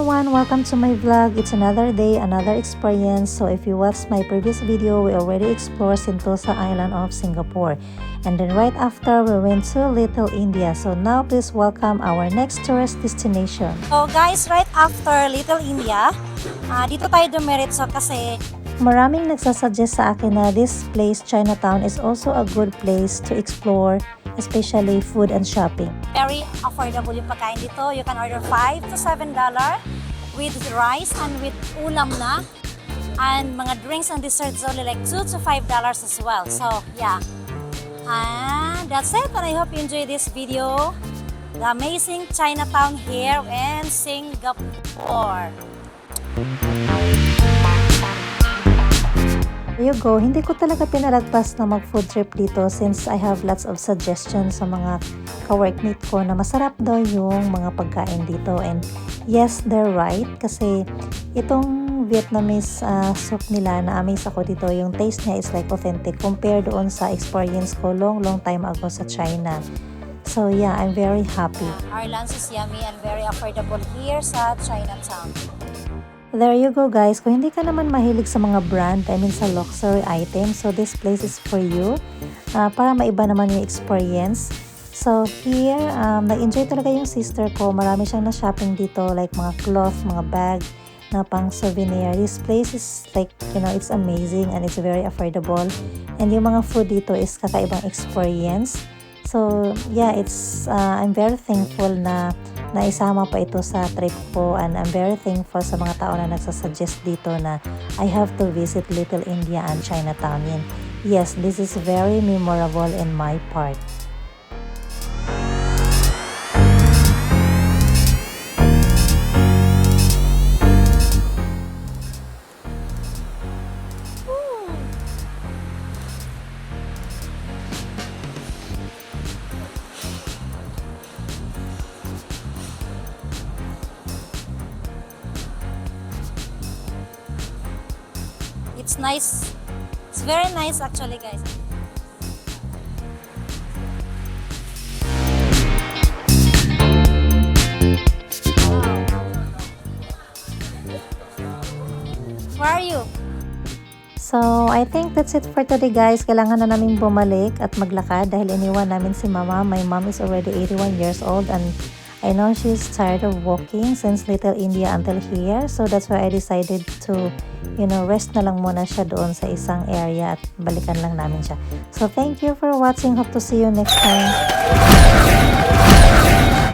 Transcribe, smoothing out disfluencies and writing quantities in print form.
everyone, welcome to my vlog. It's another day, another experience. So if you watched my previous video, we already explored Sentosa Island of Singapore. And then right after, we went to Little India. So now please welcome our next tourist destination. So guys, right after Little India, dito tayo dumiretso kasi maraming nagsasuggest sa akin na this place, Chinatown, is also a good place to explore, especially food and shopping. very affordable yung pagkain dito. You can order $5 to $7 with rice and with ulam na. And mga drinks and desserts only like $2 to $5 as well. So yeah. And that's it. And I hope you enjoy this video. The amazing Chinatown here in Singapore. There you go. Hindi ko talaga pinalagpas na mag-food trip dito since I have lots of suggestions sa mga ka-workmate ko na masarap daw yung mga pagkain dito. And yes, they're right kasi itong Vietnamese soup nila, na-amaze ako dito. Yung taste niya is like authentic compared doon sa experience ko long time ago sa China. So yeah, I'm very happy. Our lunch is yummy and very affordable here sa Chinatown. There you go guys. Kung hindi ka naman mahilig sa mga brand, I mean sa luxury items, so this place is for you. Para maiba naman yung experience. So here, na-enjoy talaga yung sister ko. Marami siyang na-shopping dito like mga cloth, mga bag na pang souvenir. This place is like, you know, it's amazing and it's very affordable. And yung mga food dito is kakaibang experience. So yeah, I'm very thankful na naisama pa ito sa trip ko, and I'm very thankful sa mga tao na nagsasuggest dito na I have to visit Little India and Chinatown. And yes, this is very memorable in my part. It's nice. It's very nice actually, guys. Where are you? So, I think that's it for today guys. Kailangan na namin bumalik at maglakad dahil iniwan namin si mama. My mom is already 81 years old and I know she's tired of walking since Little India until here. So that's why I decided to, you know, rest na lang muna siya doon sa isang area at balikan lang namin siya. So thank you for watching. Hope to see you next time.